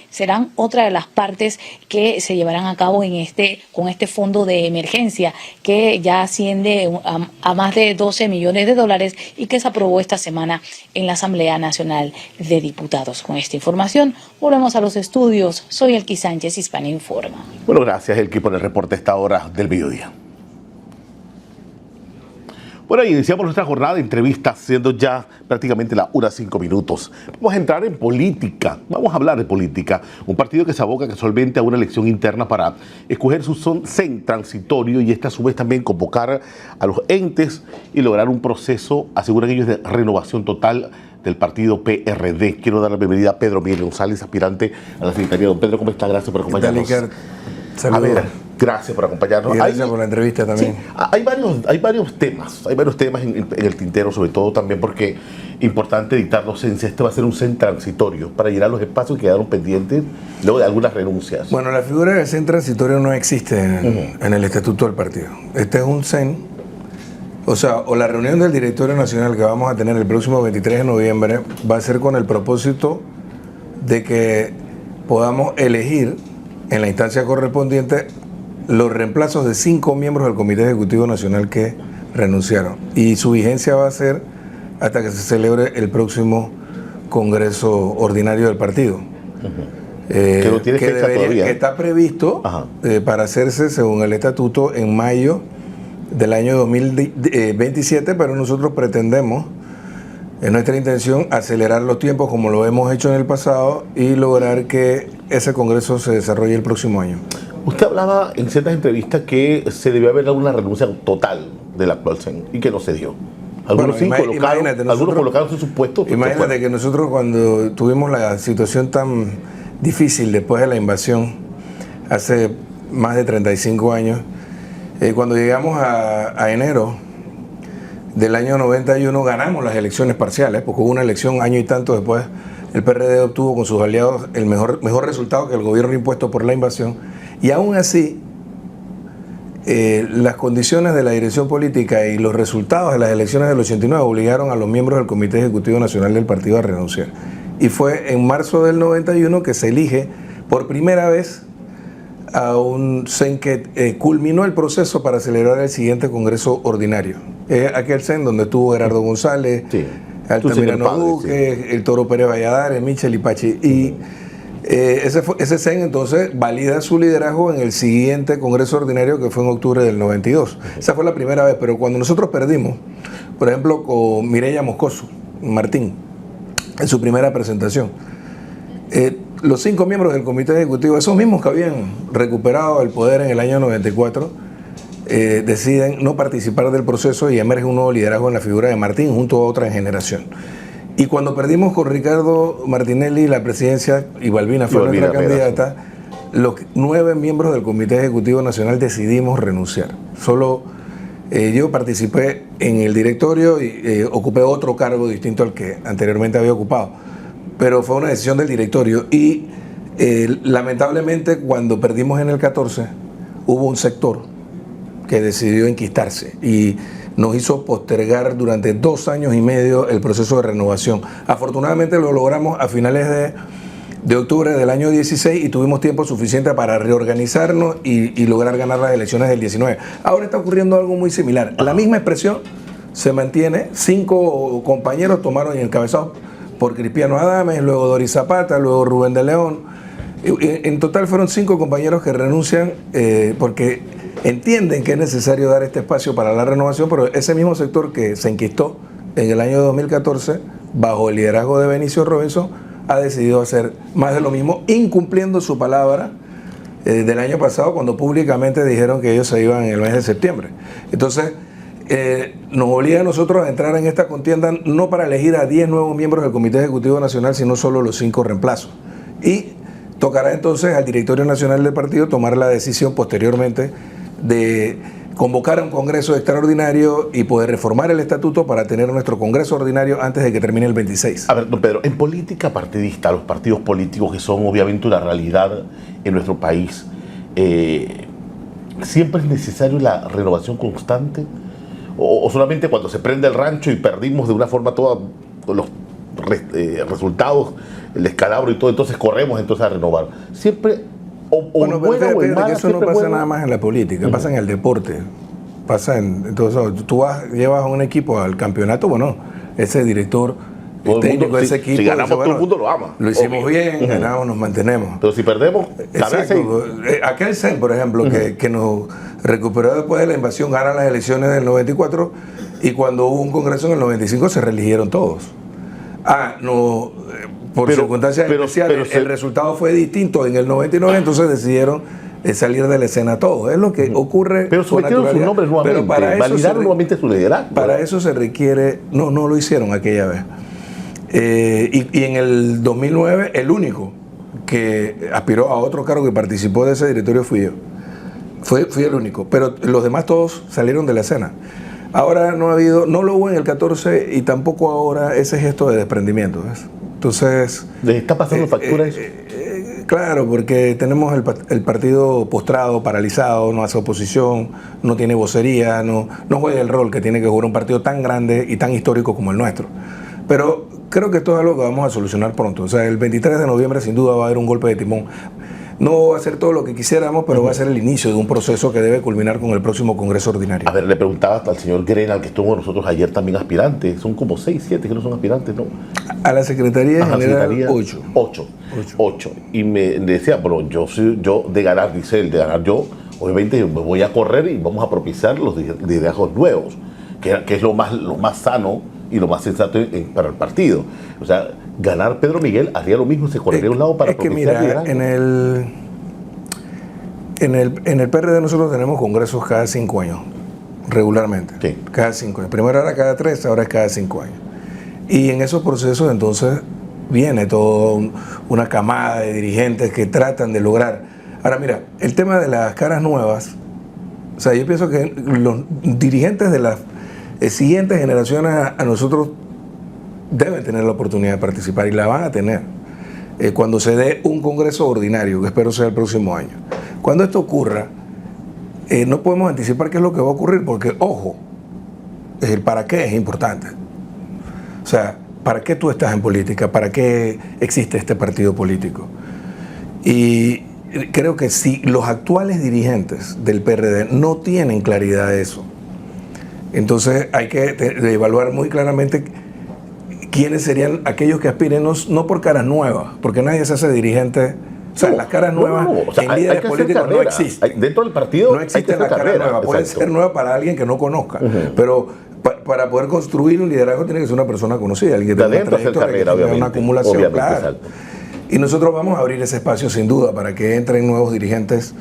serán otra de las partes que se llevarán a cabo con este fondo de emergencia que ya asciende a más de 12 millones de dólares y que se aprobó esta semana en la Asamblea Nacional de Diputados. Con esta información volvemos a los estudios. Soy Elqui Sánchez, Hispania Informa. Bueno, gracias Elqui por el reporte a esta hora del mediodía. Bueno, iniciamos nuestra jornada de entrevistas, siendo ya prácticamente la 1:05. Vamos a entrar en política, vamos a hablar de política. Un partido que se aboca casualmente a una elección interna para escoger su CEN transitorio y a su vez también convocar a los entes y lograr un proceso, aseguran ellos, de renovación total del partido PRD. Quiero dar la bienvenida a Pedro Miguel González, aspirante a la secretaría. Don Pedro, ¿cómo está? Gracias por acompañarnos. A ver, gracias por acompañarnos. Y gracias por la entrevista también. Sí, hay varios temas en el tintero, sobre todo también porque es importante dictar los CEN. Este va a ser un CEN transitorio para llenar los espacios que quedaron pendientes luego de algunas renuncias. Bueno, la figura del CEN transitorio no existe en el estatuto del partido. Este es un CEN, o la reunión del directorio nacional que vamos a tener el próximo 23 de noviembre va a ser con el propósito de que podamos elegir en la instancia correspondiente los reemplazos de 5 miembros del Comité Ejecutivo Nacional que renunciaron. Y su vigencia va a ser hasta que se celebre el próximo Congreso Ordinario del partido. Que no tiene fecha todavía. Que está previsto para hacerse, según el estatuto, en mayo del año 2027, pero nosotros pretendemos, es nuestra intención, acelerar los tiempos como lo hemos hecho en el pasado y lograr que ese Congreso se desarrolle el próximo año. Usted hablaba en ciertas entrevistas que se debió haber dado una renuncia total del actual CEN y que no se dio. Algunos colocaron sus puestos. Imagínate que nosotros, cuando tuvimos la situación tan difícil después de la invasión, hace más de 35 años, cuando llegamos a enero del año 91, ganamos las elecciones parciales, porque hubo una elección año y tanto después. El PRD obtuvo con sus aliados el mejor resultado que el gobierno impuesto por la invasión. Y aún así, las condiciones de la dirección política y los resultados de las elecciones del 89 obligaron a los miembros del Comité Ejecutivo Nacional del partido a renunciar. Y fue en marzo del 91 que se elige por primera vez a un CEN que culminó el proceso para celebrar el siguiente Congreso Ordinario. Aquel CEN donde estuvo Gerardo González, Altamirano Duque, el Toro Pérez Valladares, Michel y Pachi. Y ese CEN entonces valida su liderazgo en el siguiente Congreso Ordinario, que fue en octubre del 92. Esa fue la primera vez, pero cuando nosotros perdimos, por ejemplo, con Mireya Moscoso Martín, en su primera presentación, los 5 miembros del Comité Ejecutivo, esos mismos que habían recuperado el poder en el año 94, deciden no participar del proceso y emerge un nuevo liderazgo en la figura de Martín junto a otra generación. Y cuando perdimos con Ricardo Martinelli la presidencia y Balbina fue nuestra candidata, los 9 miembros del Comité Ejecutivo Nacional decidimos renunciar. Solo yo participé en el directorio y ocupé otro cargo distinto al que anteriormente había ocupado, pero fue una decisión del directorio y lamentablemente cuando perdimos en el 14 hubo un sector que decidió enquistarse y nos hizo postergar durante 2 años y medio el proceso de renovación. Afortunadamente lo logramos a finales de octubre del año 16 y tuvimos tiempo suficiente para reorganizarnos y lograr ganar las elecciones del 19. Ahora está ocurriendo algo muy similar. La misma expresión se mantiene. 5 compañeros tomaron y encabezados por Cristiano Adames, luego Doris Zapata, luego Rubén de León. En total fueron 5 compañeros que renuncian porque entienden que es necesario dar este espacio para la renovación, pero ese mismo sector que se enquistó en el año 2014, bajo el liderazgo de Benicio Robinson, ha decidido hacer más de lo mismo, incumpliendo su palabra del año pasado, cuando públicamente dijeron que ellos se iban en el mes de septiembre. Entonces, nos obliga a nosotros a entrar en esta contienda, no para elegir a 10 nuevos miembros del Comité Ejecutivo Nacional, sino solo los 5 reemplazos. Y tocará entonces al Directorio Nacional del partido tomar la decisión posteriormente de convocar a un Congreso extraordinario y poder reformar el estatuto para tener nuestro Congreso ordinario antes de que termine el 26. A ver, don Pedro, en política partidista, los partidos políticos que son obviamente una realidad en nuestro país, ¿siempre es necesario la renovación constante? ¿O solamente cuando se prende el rancho y perdimos de una forma toda los resultados, el descalabro y todo, entonces corremos entonces a renovar. Siempre, bueno, pero fíjate que eso no pasa nada más en la política, pasa en el deporte. Pasa entonces, tú llevas a un equipo al campeonato, bueno, ese director, el técnico de ese equipo. Si ganamos, dice, todo el mundo lo ama. Lo hicimos bien, ganamos, nos mantenemos. Pero si perdemos, exacto. Aquel CEN, por ejemplo, que nos recuperó después de la invasión, gana las elecciones del 94 y cuando hubo un congreso en el 95 se reeligieron todos. No, por circunstancias especiales, el resultado fue distinto en el 99, entonces decidieron salir de la escena todos. Es lo que ocurre. Pero sometieron sus nombres nuevamente, pero para validaron nuevamente su liderazgo. Para eso se requiere, no lo hicieron aquella vez. Y en el 2009 el único que aspiró a otro cargo que participó de ese directorio fui yo. Fui el único, pero los demás todos salieron de la escena. Ahora no lo hubo en el 14 y tampoco ahora ese gesto de desprendimiento, ¿ves? Entonces... ¿Les está pasando factura eso? Claro, porque tenemos el partido postrado, paralizado, no hace oposición, no tiene vocería, no juega el rol que tiene que jugar un partido tan grande y tan histórico como el nuestro. Pero creo que esto es algo que vamos a solucionar pronto. O sea, el 23 de noviembre sin duda va a haber un golpe de timón. No va a ser todo lo que quisiéramos, pero va a ser el inicio de un proceso que debe culminar con el próximo Congreso Ordinario. A ver, le preguntaba al señor Grenal, que estuvo con nosotros ayer también aspirante. Son como 6, 7 que no son aspirantes, ¿no? A la Secretaría General, 8. 8. Y me decía, bueno, yo de ganar, dice él, de ganar yo, obviamente me voy a correr y vamos a propiciar los liderazgos nuevos, que es lo más sano y lo más sensato para el partido. O sea, ganar Pedro Miguel haría lo mismo, se correría a un lado para propiciar liderazgo. En el PRD nosotros tenemos congresos cada 5 años, regularmente. Sí. Cada 5 años. Primero era cada 3, ahora es cada 5 años. Y en esos procesos entonces viene toda una camada de dirigentes que tratan de lograr. Ahora mira, el tema de las caras nuevas, o sea, yo pienso que los dirigentes de las siguientes generaciones a nosotros deben tener la oportunidad de participar y la van a tener cuando se dé un congreso ordinario, que espero sea el próximo año. Cuando esto ocurra, no podemos anticipar qué es lo que va a ocurrir, porque, ojo, el para qué es importante. O sea, ¿para qué tú estás en política? ¿Para qué existe este partido político? Y creo que si los actuales dirigentes del PRD no tienen claridad de eso, entonces hay que evaluar muy claramente quiénes serían aquellos que aspiren, no por caras nuevas, porque nadie se hace dirigente. O sea, las caras nuevas O sea, en líderes políticos no existen. Dentro del partido no existe la cara nueva. Puede ser nueva para alguien que no conozca, pero para poder construir un liderazgo tiene que ser una persona conocida, alguien que tenga una trayectoria, que tenga una acumulación, claro. Y nosotros vamos a abrir ese espacio sin duda para que entren nuevos dirigentes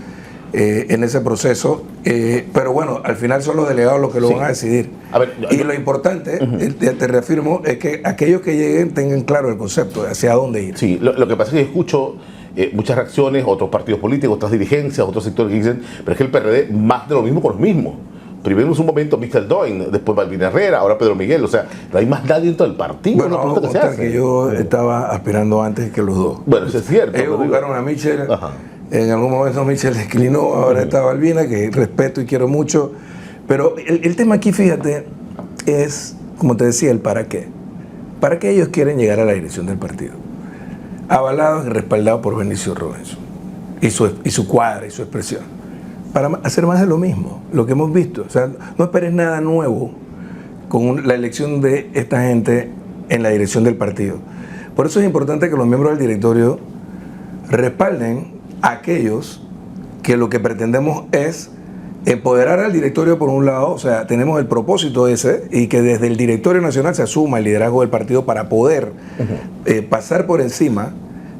en ese proceso, pero bueno, al final son los delegados los que lo van a decidir. A ver, y lo importante, te reafirmo, es que aquellos que lleguen tengan claro el concepto de hacia dónde ir. Sí, lo que pasa es que escucho muchas reacciones, otros partidos políticos, otras dirigencias, otros sectores que dicen, pero es que el PRD más de lo mismo con los mismos. Primero en un momento Mr. Doin, después Balvin Herrera, ahora Pedro Miguel, o sea, no hay más nadie dentro del partido. Bueno, vamos a contar que yo estaba aspirando antes que los dos. Bueno, eso es cierto. Ellos buscaron a Michel, en algún momento Michel declinó, ahora está Balbina, que respeto y quiero mucho, pero el tema aquí, fíjate, es, como te decía, el para qué. ¿Para qué ellos quieren llegar a la dirección del partido? Avalados y respaldados por Benicio Robinson y su cuadra y su expresión, para hacer más de lo mismo, lo que hemos visto. O sea, no esperes nada nuevo con la elección de esta gente en la dirección del partido. Por eso es importante que los miembros del directorio respalden a aquellos que lo que pretendemos es empoderar al directorio por un lado, o sea, tenemos el propósito ese, y que desde el directorio nacional se asuma el liderazgo del partido para poder pasar por encima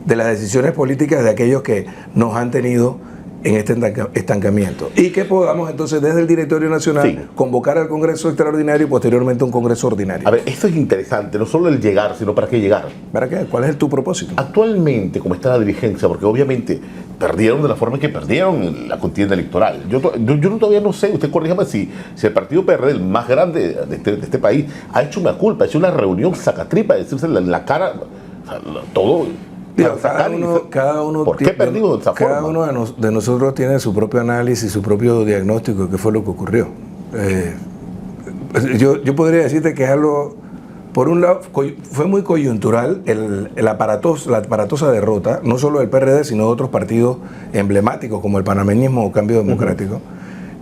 de las decisiones políticas de aquellos que nos han tenido en este estancamiento. Y que podamos entonces desde el directorio nacional convocar al Congreso Extraordinario y posteriormente un Congreso Ordinario. A ver, esto es interesante, no solo el llegar, sino para qué llegar. ¿Para qué? ¿Cuál es tu propósito? Actualmente, ¿cómo está la dirigencia? Porque obviamente perdieron de la forma que perdieron en la contienda electoral. Yo todavía no sé, usted corríjame si el partido PRD, el más grande de este país, ha hecho una culpa, ha hecho una reunión sacatripa, decirse en la cara, o sea, todo. Cada uno ¿Por qué perdido de esa forma? Cada uno de nosotros tiene su propio análisis, su propio diagnóstico de qué fue lo que ocurrió. Yo podría decirte que es algo por un lado, fue muy coyuntural la aparatosa derrota, no solo del PRD, sino de otros partidos emblemáticos como el panameñismo o Cambio Democrático.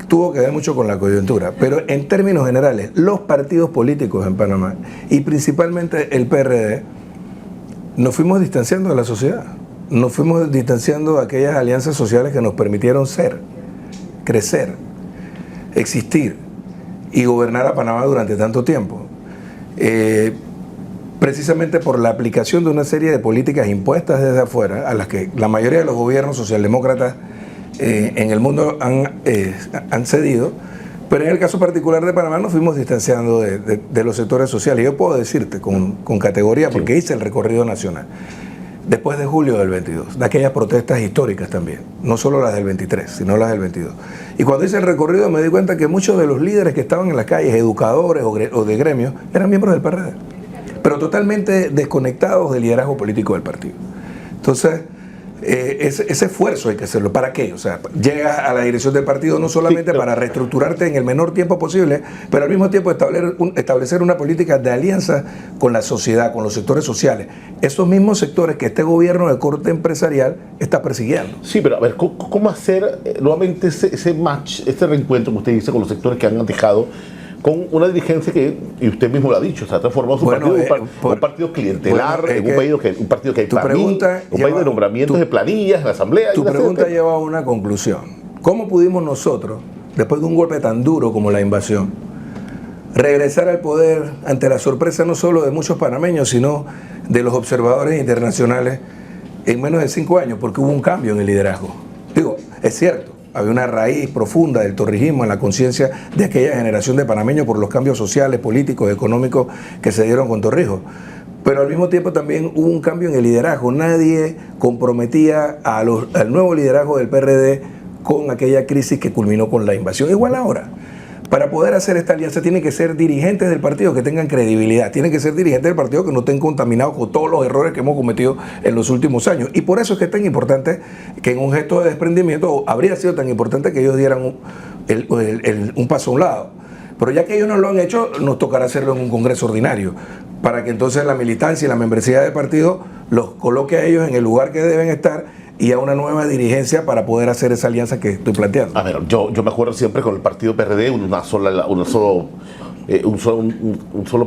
Tuvo que ver mucho con la coyuntura, pero en términos generales, los partidos políticos en Panamá, y principalmente el PRD, nos fuimos distanciando de la sociedad, nos fuimos distanciando de aquellas alianzas sociales que nos permitieron ser, crecer, existir y gobernar a Panamá durante tanto tiempo. Precisamente por la aplicación de una serie de políticas impuestas desde afuera, a las que la mayoría de los gobiernos socialdemócratas en el mundo han cedido, pero en el caso particular de Panamá nos fuimos distanciando de los sectores sociales. Yo puedo decirte con categoría, porque hice el recorrido nacional, después de julio del 22, de aquellas protestas históricas también, no solo las del 23, sino las del 22. Y cuando hice el recorrido me di cuenta que muchos de los líderes que estaban en las calles, educadores o de gremios, eran miembros del PRD, pero totalmente desconectados del liderazgo político del partido. Entonces, ese esfuerzo hay que hacerlo. ¿Para qué? O sea, llegas a la dirección del partido no solamente para reestructurarte en el menor tiempo posible, pero al mismo tiempo establecer una política de alianza con la sociedad, con los sectores sociales. Esos mismos sectores que este gobierno de corte empresarial está persiguiendo. Sí, pero a ver, ¿cómo hacer nuevamente ese match, este reencuentro que usted dice con los sectores que han dejado con una dirigencia que, y usted mismo lo ha dicho, se ha transformado su partido en un partido clientelar, un partido que hay un país de nombramientos de planillas, de asamblea. Tu pregunta lleva a una conclusión. ¿Cómo pudimos nosotros, después de un golpe tan duro como la invasión, regresar al poder ante la sorpresa no solo de muchos panameños, sino de los observadores internacionales en menos de 5 años? Porque hubo un cambio en el liderazgo. Digo, es cierto, había una raíz profunda del torrijismo en la conciencia de aquella generación de panameños por los cambios sociales, políticos, económicos que se dieron con Torrijos. Pero al mismo tiempo también hubo un cambio en el liderazgo. Nadie comprometía al nuevo liderazgo del PRD con aquella crisis que culminó con la invasión. Igual ahora. Para poder hacer esta alianza tienen que ser dirigentes del partido que tengan credibilidad, tienen que ser dirigentes del partido que no estén contaminados con todos los errores que hemos cometido en los últimos años. Y por eso es que es tan importante que en un gesto de desprendimiento, habría sido tan importante que ellos dieran un paso a un lado. Pero ya que ellos no lo han hecho, nos tocará hacerlo en un congreso ordinario, para que entonces la militancia y la membresía del partido los coloque a ellos en el lugar que deben estar y a una nueva dirigencia para poder hacer esa alianza que estoy planteando. A ver, yo me acuerdo siempre con el partido PRD, un solo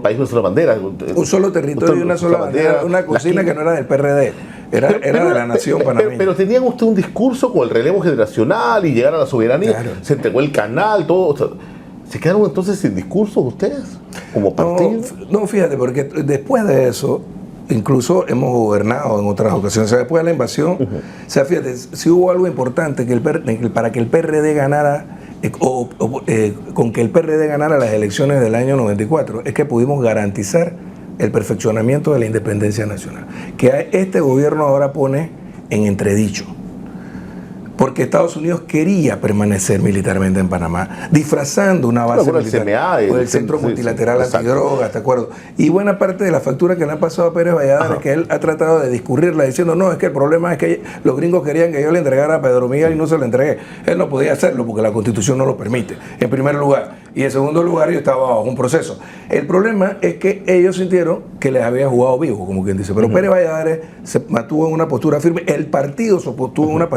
país, una sola bandera. Un solo territorio y una sola bandera, una cocina que no era del PRD, era de la nación panameña. Pero tenían usted un discurso con el relevo generacional y llegar a la soberanía, claro. Se entregó el canal, todo. O sea, ¿se quedaron entonces sin discursos ustedes como partido? No, fíjate, porque después de eso incluso hemos gobernado en otras ocasiones. O sea, después de la invasión, o sea, fíjate, si hubo algo importante para que el PRD ganara, con que el PRD ganara las elecciones del año 94, es que pudimos garantizar el perfeccionamiento de la independencia nacional, que este gobierno ahora pone en entredicho. Porque Estados Unidos quería permanecer militarmente en Panamá, disfrazando una base militar, o el Centro Multilateral Antidrogas, ¿te acuerdas? Y buena parte de la factura que le han pasado a Pérez Valladares, que él ha tratado de discurrirla diciendo, no, es que el problema es que los gringos querían que yo le entregara a Pedro Miguel y no se lo entregué. Él no podía hacerlo porque la Constitución no lo permite, en primer lugar. Y en segundo lugar, yo estaba bajo un proceso. El problema es que ellos sintieron que les había jugado vivo, como quien dice. Pero Pérez Valladares se mantuvo en una postura firme, el partido se mantuvo en una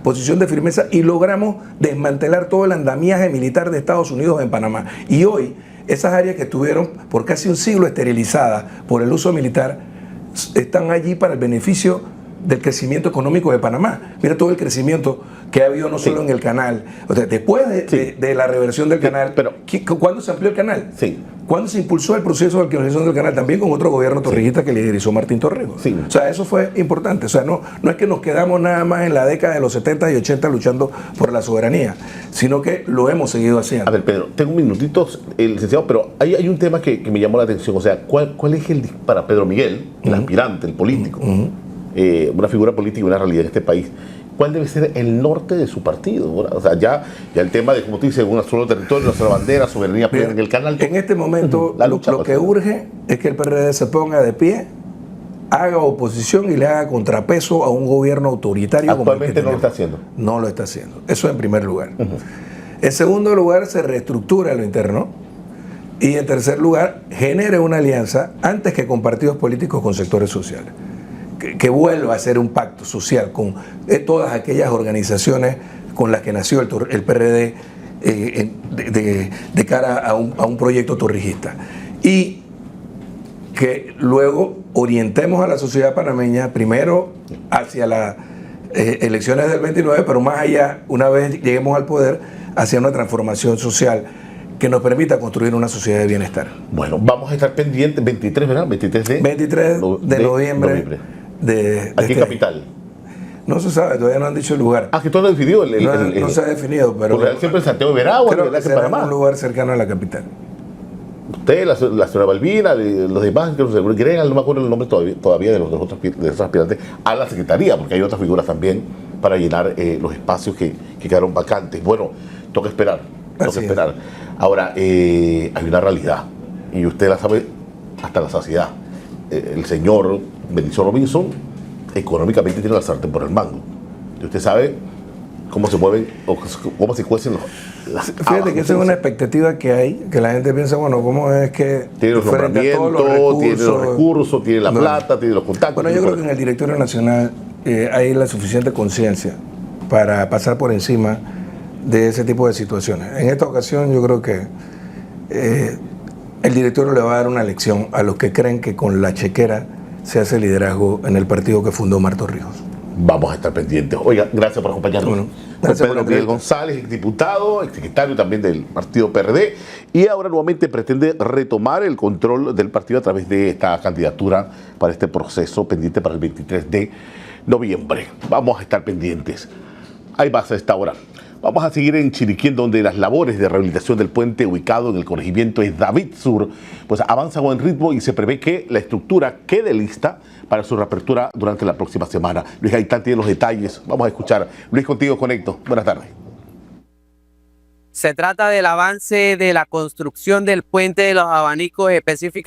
posición de firmeza y logramos desmantelar todo el andamiaje militar de Estados Unidos en Panamá. Y hoy, esas áreas que estuvieron por casi un siglo esterilizadas por el uso militar, están allí para el beneficio del crecimiento económico de Panamá. Mira todo el crecimiento que ha habido no solo en el canal. O sea, después de la reversión del canal, pero ¿cuándo se amplió el canal? Sí. ¿Cuándo se impulsó el proceso de alquilización del canal? También con otro gobierno torrijista que liderizó Martín Torrijos. Sí. O sea, eso fue importante. O sea, no es que nos quedamos nada más en la década de los 70 y 80 luchando por la soberanía, sino que lo hemos seguido haciendo. A ver, Pedro, tengo un minutito, licenciado, pero hay un tema que me llamó la atención. O sea, ¿cuál es para Pedro Miguel, el aspirante, el político, una figura política y una realidad en este país? ¿Cuál debe ser el norte de su partido? O sea, ya el tema de, como tú dices, un solo territorio, una sola bandera, soberanía plena en el canal. En este momento, lo que urge es que el PRD se ponga de pie, haga oposición y le haga contrapeso a un gobierno autoritario. Actualmente no lo está haciendo. No lo está haciendo. Eso en primer lugar. En segundo lugar, se reestructura lo interno Y en tercer lugar, genere una alianza antes que con partidos políticos con sectores sociales. Que vuelva a ser un pacto social con todas aquellas organizaciones con las que nació el PRD de cara a un proyecto torrijista. Y que luego orientemos a la sociedad panameña primero hacia las elecciones del 29, pero más allá, una vez lleguemos al poder, hacia una transformación social que nos permita construir una sociedad de bienestar. Bueno, vamos a estar pendientes, 23, ¿verdad? 23 de noviembre. Aquí en Capital. No se sabe, todavía no han dicho el lugar. Ah, que todo lo definido. No se ha definido, pero siempre en Santiago de Veragua, creo que será en un lugar cercano a la capital. Usted, la señora Balbina, los demás, que no me acuerdo el nombre todavía de los esos aspirantes a la secretaría, porque hay otras figuras también para llenar los espacios que quedaron vacantes. Bueno, toca esperar. Ahora, hay una realidad, y usted la sabe hasta la saciedad. El señor Benicio Robinson económicamente tiene la sartén por el mango. Y usted sabe cómo se mueven o cómo se cuecen las Fíjate que esa es una expectativa que hay, que la gente piensa, bueno, ¿cómo es que tiene los nombramientos, tiene los recursos, tiene la plata, tiene los contactos? Bueno, yo creo que en el Directorio Nacional hay la suficiente conciencia para pasar por encima de ese tipo de situaciones. En esta ocasión yo creo que el directorio le va a dar una lección a los que creen que con la chequera se hace liderazgo en el partido que fundó Omar Torrijos. Vamos a estar pendientes. Oiga, gracias por acompañarnos. Bueno, gracias Pedro Miguel González, exdiputado, exsecretario también del partido PRD, y ahora nuevamente pretende retomar el control del partido a través de esta candidatura para este proceso pendiente para el 23 de noviembre. Vamos a estar pendientes. Ahí va a esta hora. Vamos a seguir en Chiriquí, donde las labores de rehabilitación del puente ubicado en el corregimiento de David Sur pues avanzan a buen ritmo y se prevé que la estructura quede lista para su reapertura durante la próxima semana. Luis Gaitán tiene los detalles. Vamos a escuchar. Luis, contigo conecto. Buenas tardes. Se trata del avance de la construcción del puente de los Abanicos específicamente